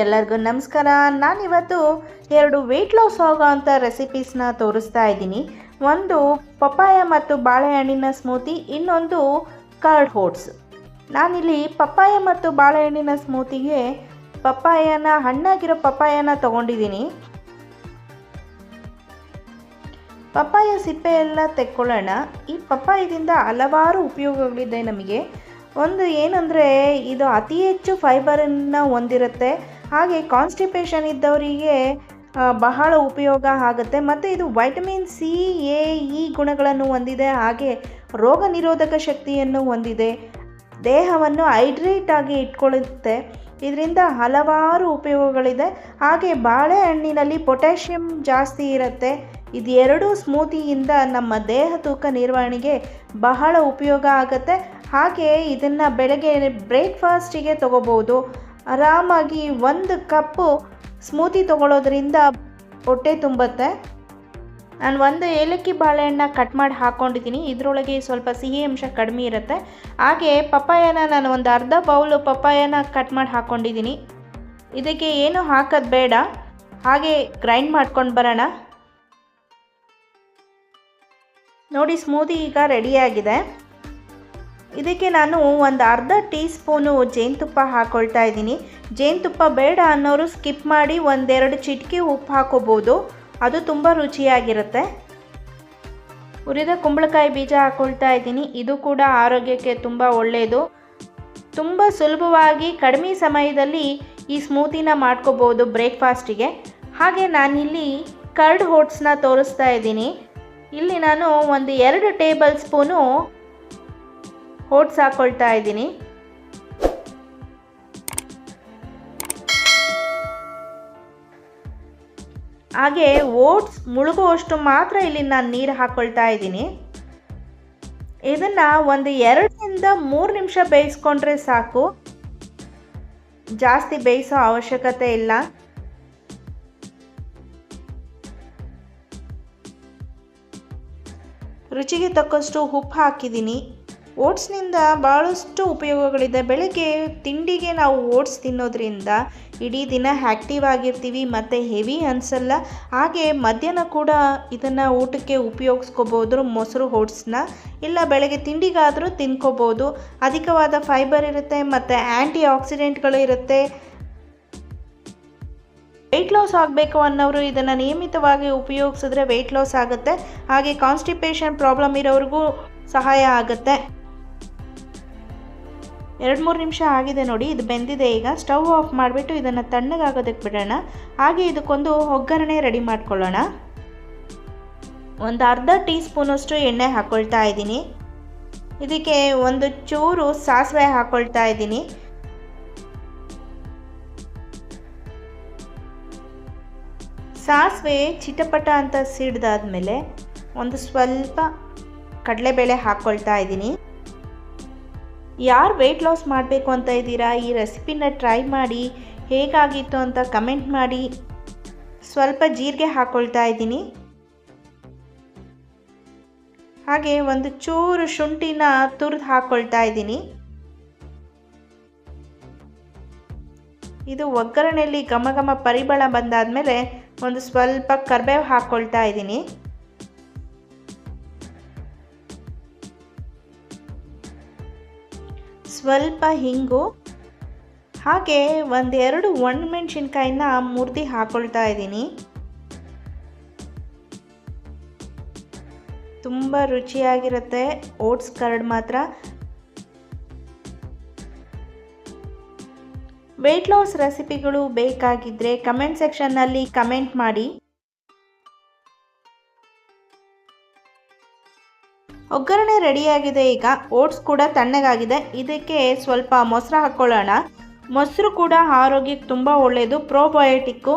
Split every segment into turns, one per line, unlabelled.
ಎಲ್ಲರಿಗೂ ನಮಸ್ಕಾರ. ನಾನಿವತ್ತು ಎರಡು ವೆಯ್ಟ್ ಲಾಸ್ ಆಗೋವಂಥ ರೆಸಿಪೀಸ್ನ ತೋರಿಸ್ತಾ ಇದ್ದೀನಿ. ಒಂದು ಪಪ್ಪಾಯ ಮತ್ತು ಬಾಳೆಹಣ್ಣಿನ ಸ್ಮೂತಿ, ಇನ್ನೊಂದು ಕರ್ಡ್ ಓಟ್ಸ್. ನಾನಿಲ್ಲಿ ಪಪ್ಪಾಯ ಮತ್ತು ಬಾಳೆಹಣ್ಣಿನ ಸ್ಮೂತಿಗೆ ಹಣ್ಣಾಗಿರೋ ಪಪ್ಪಾಯನ ತೊಗೊಂಡಿದ್ದೀನಿ. ಪಪ್ಪಾಯ ಸಿಪ್ಪೆ ಎಲ್ಲ ತೆಕ್ಕೊಳ್ಳೋಣ. ಈ ಪಪ್ಪಾಯದಿಂದ ಹಲವಾರು ಉಪಯೋಗಗಳಿದೆ ನಮಗೆ. ಒಂದು ಏನಂದರೆ ಇದು ಅತಿ ಹೆಚ್ಚು ಫೈಬರನ್ನು ಹೊಂದಿರುತ್ತೆ, ಹಾಗೆ ಕಾನ್ಸ್ಟಿಪೇಷನ್ ಇದ್ದವರಿಗೆ ಬಹಳ ಉಪಯೋಗ ಆಗುತ್ತೆ. ಮತ್ತು ಇದು ವೈಟಮಿನ್ ಸಿ, ಎ, ಇ ಗುಣಗಳನ್ನು ಹೊಂದಿದೆ, ಹಾಗೆ ರೋಗ ನಿರೋಧಕ ಶಕ್ತಿಯನ್ನು ಹೊಂದಿದೆ, ದೇಹವನ್ನು ಹೈಡ್ರೇಟ್ ಆಗಿ ಇಟ್ಕೊಳ್ಳುತ್ತೆ. ಇದರಿಂದ ಹಲವಾರು ಉಪಯೋಗಗಳಿದೆ. ಹಾಗೆ ಬಾಳೆಹಣ್ಣಿನಲ್ಲಿ ಪೊಟ್ಯಾಷಿಯಮ್ ಜಾಸ್ತಿ ಇರುತ್ತೆ. ಇದೆರಡೂ ಸ್ಮೂತಿಯಿಂದ ನಮ್ಮ ದೇಹ ತೂಕ ನಿರ್ವಹಣೆಗೆ ಬಹಳ ಉಪಯೋಗ ಆಗುತ್ತೆ. ಹಾಗೆ ಇದನ್ನು ಬೆಳಗ್ಗೆ ಬ್ರೇಕ್ಫಾಸ್ಟಿಗೆ ತೊಗೋಬೋದು. ಆರಾಮಾಗಿ 1 ಕಪ್ಪು ಸ್ಮೂತಿ ತೊಗೊಳ್ಳೋದ್ರಿಂದ ಹೊಟ್ಟೆ ತುಂಬುತ್ತೆ. ನಾನು 1 ಏಲಕ್ಕಿ ಬಾಳೆಹಣ್ಣ ಕಟ್ ಮಾಡಿ ಹಾಕ್ಕೊಂಡಿದ್ದೀನಿ. ಇದರೊಳಗೆ ಸ್ವಲ್ಪ ಸಿಹಿ ಅಂಶ ಕಡಿಮೆ ಇರುತ್ತೆ. ಹಾಗೆ ಪಪ್ಪಾಯನ ನಾನು ಒಂದು ಅರ್ಧ ಬೌಲು ಪಪ್ಪಾಯನ ಕಟ್ ಮಾಡಿ ಹಾಕ್ಕೊಂಡಿದ್ದೀನಿ. ಇದಕ್ಕೆ ಏನು ಹಾಕೋದು ಬೇಡ, ಹಾಗೆ ಗ್ರೈಂಡ್ ಮಾಡ್ಕೊಂಡು ಬರೋಣ. ನೋಡಿ, ಸ್ಮೂದಿ ಈಗ ರೆಡಿಯಾಗಿದೆ. ಇದಕ್ಕೆ ನಾನು ಒಂದು ಅರ್ಧ ಟೀ ಸ್ಪೂನು ಜೇನುತುಪ್ಪ ಹಾಕ್ಕೊಳ್ತಾ ಇದ್ದೀನಿ. ಜೇನುತುಪ್ಪ ಬೇಡ ಅನ್ನೋರು ಸ್ಕಿಪ್ ಮಾಡಿ 1-2 ಚಿಟಿಕೆ ಉಪ್ಪು ಹಾಕೋಬೋದು, ಅದು ತುಂಬ ರುಚಿಯಾಗಿರುತ್ತೆ. ಹುರಿದ ಕುಂಬಳಕಾಯಿ ಬೀಜ ಹಾಕ್ಕೊಳ್ತಾ ಇದ್ದೀನಿ. ಇದು ಕೂಡ ಆರೋಗ್ಯಕ್ಕೆ ತುಂಬ ಒಳ್ಳೆಯದು. ತುಂಬ ಸುಲಭವಾಗಿ ಕಡಿಮೆ ಸಮಯದಲ್ಲಿ ಈ ಸ್ಮೂತಿನ ಮಾಡ್ಕೋಬೋದು ಬ್ರೇಕ್ಫಾಸ್ಟಿಗೆ. ಹಾಗೆ ನಾನಿಲ್ಲಿ ಕರ್ಡ್ ಓಟ್ಸ್ನ ತೋರಿಸ್ತಾ ಇದ್ದೀನಿ. ಇಲ್ಲಿ ನಾನು 2 ಟೇಬಲ್ ಸ್ಪೂನು ಓಟ್ಸ್ ಹಾಕ್ಕೊಳ್ತಾ ಇದ್ದೀನಿ. ಹಾಗೆ ಓಟ್ಸ್ ಮುಳುಗುವಷ್ಟು ಮಾತ್ರ ಇಲ್ಲಿ ನಾನು ನೀರು ಹಾಕ್ಕೊಳ್ತಾ ಇದ್ದೀನಿ. ಇದನ್ನು 2ರಿಂದ 3 ನಿಮಿಷ ಬೇಯಿಸ್ಕೊಂಡ್ರೆ ಸಾಕು, ಜಾಸ್ತಿ ಬೇಯಿಸೋ ಅವಶ್ಯಕತೆ ಇಲ್ಲ. ರುಚಿಗೆ ತಕ್ಕಷ್ಟು ಉಪ್ಪು ಹಾಕಿದ್ದೀನಿ. ಓಟ್ಸ್ನಿಂದ ಭಾಳಷ್ಟು ಉಪಯೋಗಗಳಿದೆ. ಬೆಳಗ್ಗೆ ತಿಂಡಿಗೆ ನಾವು ಓಟ್ಸ್ ತಿನ್ನೋದ್ರಿಂದ ಇಡೀ ದಿನ ಆ್ಯಕ್ಟಿವ್ ಆಗಿರ್ತೀವಿ ಮತ್ತು ಹೆವಿ ಅನಿಸಲ್ಲ. ಹಾಗೆ ಮಧ್ಯಾಹ್ನ ಕೂಡ ಇದನ್ನು ಊಟಕ್ಕೆ ಉಪಯೋಗಿಸ್ಕೋಬೋದು, ಮೊಸರು ಓಟ್ಸ್ನ. ಇಲ್ಲ ಬೆಳಗ್ಗೆ ತಿಂಡಿಗಾದರೂ ತಿನ್ಕೋಬೋದು. ಅಧಿಕವಾದ ಫೈಬರ್ ಇರುತ್ತೆ ಮತ್ತು ಆ್ಯಂಟಿ ಆಕ್ಸಿಡೆಂಟ್ಗಳು ಇರುತ್ತೆ. ವೆಯ್ಟ್ ಲಾಸ್ ಆಗಬೇಕು ಅನ್ನೋರು ಇದನ್ನು ನಿಯಮಿತವಾಗಿ ಉಪಯೋಗಿಸಿದ್ರೆ ವೆಯ್ಟ್ ಲಾಸ್ ಆಗುತ್ತೆ. ಹಾಗೆ ಕಾನ್ಸ್ಟಿಪೇಷನ್ ಪ್ರಾಬ್ಲಮ್ ಇರೋರಿಗೂ ಸಹಾಯ ಆಗುತ್ತೆ. 2-3 ನಿಮಿಷ ಆಗಿದೆ ನೋಡಿ, ಇದು ಬೆಂದಿದೆ. ಈಗ ಸ್ಟವ್ ಆಫ್ ಮಾಡಿಬಿಟ್ಟು ಇದನ್ನು ತಣ್ಣಗಾಗೋದಕ್ಕೆ ಬಿಡೋಣ. ಹಾಗೆ ಇದಕ್ಕೊಂದು ಒಗ್ಗರಣೆ ರೆಡಿ ಮಾಡ್ಕೊಳ್ಳೋಣ. ಒಂದು ಅರ್ಧ ಟೀ ಸ್ಪೂನಷ್ಟು ಎಣ್ಣೆ ಹಾಕ್ಕೊಳ್ತಾ ಇದ್ದೀನಿ. ಇದಕ್ಕೆ ಒಂದು ಚೂರು ಸಾಸಿವೆ ಹಾಕ್ಕೊಳ್ತಾ ಇದ್ದೀನಿ. ಸಾಸಿವೆ ಚಿಟಪಟ ಅಂತ ಸಿಡ್ದಾದ್ಮೇಲೆ ಒಂದು ಸ್ವಲ್ಪ ಕಡಲೆಬೇಳೆ ಹಾಕ್ಕೊಳ್ತಾ ಇದ್ದೀನಿ. ಯಾರು ವೆಯ್ಟ್ ಲಾಸ್ ಮಾಡಬೇಕು ಅಂತ ಇದ್ದೀರಾ, ಈ ರೆಸಿಪಿನ ಟ್ರೈ ಮಾಡಿ ಹೇಗಾಗಿತ್ತು ಅಂತ ಕಮೆಂಟ್ ಮಾಡಿ. ಸ್ವಲ್ಪ ಜೀರಿಗೆ ಹಾಕ್ಕೊಳ್ತಾ ಇದ್ದೀನಿ. ಹಾಗೆ ಒಂದು ಚೂರು ಶುಂಠಿನ ತುರಿದು ಹಾಕ್ಕೊಳ್ತಾ ಇದ್ದೀನಿ. ಇದು ಒಗ್ಗರಣೆಯಲ್ಲಿ ಘಮ ಪರಿಮಳ ಬಂದಾದಮೇಲೆ ಒಂದು ಸ್ವಲ್ಪ ಕರಿಬೇವು ಹಾಕ್ಕೊಳ್ತಾ ಇದ್ದೀನಿ. ಸ್ವಲ್ಪ ಹಿಂಗು, ಹಾಗೆ 1-2 ಒಣಮೆಣಸಿನ್ಕಾಯಿನ ಮುರಿದು ಹಾಕ್ಕೊಳ್ತಾ ಇದ್ದೀನಿ. ತುಂಬ ರುಚಿಯಾಗಿರುತ್ತೆ ಓಟ್ಸ್ ಕರ್ಡ್ ಮಾತ್ರ. ವೆಯ್ಟ್ ಲಾಸ್ ರೆಸಿಪಿಗಳು ಬೇಕಾಗಿದ್ದರೆ ಕಮೆಂಟ್ ಸೆಕ್ಷನ್ನಲ್ಲಿ ಕಮೆಂಟ್ ಮಾಡಿ. ಒಗ್ಗರಣೆ ರೆಡಿಯಾಗಿದೆ. ಈಗ ಓಟ್ಸ್ ಕೂಡ ತಣ್ಣಗಾಗಿದೆ. ಇದಕ್ಕೆ ಸ್ವಲ್ಪ ಮೊಸರು ಹಾಕ್ಕೊಳ್ಳೋಣ. ಮೊಸರು ಕೂಡ ಆರೋಗ್ಯಕ್ಕೆ ತುಂಬ ಒಳ್ಳೆಯದು, ಪ್ರೋಬಯೋಟಿಕ್ಕು.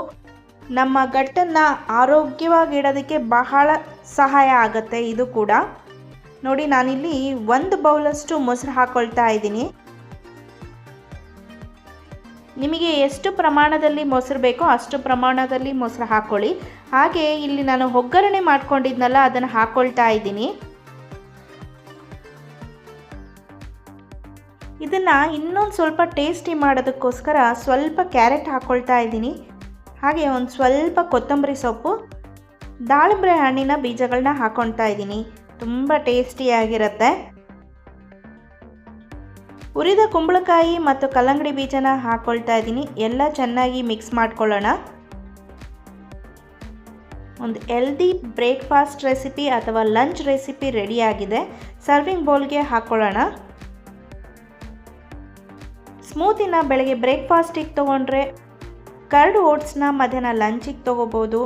ನಮ್ಮ ಗಟ್ಟನ್ನು ಆರೋಗ್ಯವಾಗಿಡೋದಕ್ಕೆ ಬಹಳ ಸಹಾಯ ಆಗುತ್ತೆ ಇದು ಕೂಡ. ನೋಡಿ, ನಾನಿಲ್ಲಿ 1 ಬೌಲಷ್ಟು ಮೊಸರು ಹಾಕ್ಕೊಳ್ತಾ ಇದ್ದೀನಿ. ನಿಮಗೆ ಎಷ್ಟು ಪ್ರಮಾಣದಲ್ಲಿ ಮೊಸರು ಬೇಕೋ ಅಷ್ಟು ಪ್ರಮಾಣದಲ್ಲಿ ಮೊಸರು ಹಾಕ್ಕೊಳ್ಳಿ. ಹಾಗೆ ಇಲ್ಲಿ ನಾನು ಒಗ್ಗರಣೆ ಮಾಡ್ಕೊಂಡಿದ್ನಲ್ಲ ಅದನ್ನು ಹಾಕ್ಕೊಳ್ತಾ ಇದ್ದೀನಿ. ಇದನ್ನು ಇನ್ನೊಂದು ಸ್ವಲ್ಪ ಟೇಸ್ಟಿ ಮಾಡೋದಕ್ಕೋಸ್ಕರ ಸ್ವಲ್ಪ ಕ್ಯಾರೆಟ್ ಹಾಕ್ಕೊಳ್ತಾ ಇದ್ದೀನಿ. ಹಾಗೆ ಒಂದು ಸ್ವಲ್ಪ ಕೊತ್ತಂಬರಿ ಸೊಪ್ಪು, ದಾಳಿಂಬೆ ಹಣ್ಣಿನ ಬೀಜಗಳನ್ನ ಹಾಕ್ಕೊಳ್ತಾ ಇದ್ದೀನಿ. ತುಂಬ ಟೇಸ್ಟಿಯಾಗಿರುತ್ತೆ. ಹುರಿದ ಕುಂಬಳಕಾಯಿ ಮತ್ತು ಕಲ್ಲಂಗಡಿ ಬೀಜನ ಹಾಕ್ಕೊಳ್ತಾ ಇದ್ದೀನಿ. ಎಲ್ಲ ಚೆನ್ನಾಗಿ ಮಿಕ್ಸ್ ಮಾಡ್ಕೊಳ್ಳೋಣ. ಒಂದು ಹೆಲ್ದಿ ಬ್ರೇಕ್ಫಾಸ್ಟ್ ರೆಸಿಪಿ ಅಥವಾ ಲಂಚ್ ರೆಸಿಪಿ ರೆಡಿಯಾಗಿದೆ. ಸರ್ವಿಂಗ್ ಬೌಲ್ಗೆ ಹಾಕ್ಕೊಳ್ಳೋಣ. ಸ್ಮೂತಿನ ಬೆಳಗ್ಗೆ ಬ್ರೇಕ್ಫಾಸ್ಟಿಗೆ ತೊಗೊಂಡ್ರೆ, ಕರ್ಡ್ ಓಟ್ಸ್ನ ಮಧ್ಯಾಹ್ನ ಲಂಚಿಗೆ ತೊಗೋಬೋದು.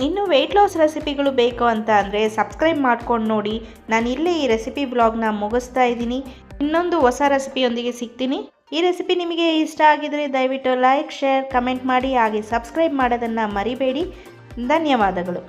ಇನ್ನು ವೆಯ್ಟ್ ಲಾಸ್ ರೆಸಿಪಿಗಳು ಬೇಕು ಅಂತ ಅಂದರೆ ಸಬ್ಸ್ಕ್ರೈಬ್ ಮಾಡ್ಕೊಂಡು ನೋಡಿ. ನಾನು ಇಲ್ಲೇ ಈ ರೆಸಿಪಿ ವ್ಲಾಗ್ನ ಮುಗಿಸ್ತಾ ಇದ್ದೀನಿ. ಇನ್ನೊಂದು ಹೊಸ ರೆಸಿಪಿಯೊಂದಿಗೆ ಸಿಗ್ತೀನಿ. ಈ ರೆಸಿಪಿ ನಿಮಗೆ ಇಷ್ಟ ಆಗಿದರೆ ದಯವಿಟ್ಟು ಲೈಕ್, ಶೇರ್, ಕಮೆಂಟ್ ಮಾಡಿ. ಹಾಗೆ ಸಬ್ಸ್ಕ್ರೈಬ್ ಮಾಡೋದನ್ನು ಮರಿಬೇಡಿ. ಧನ್ಯವಾದಗಳು.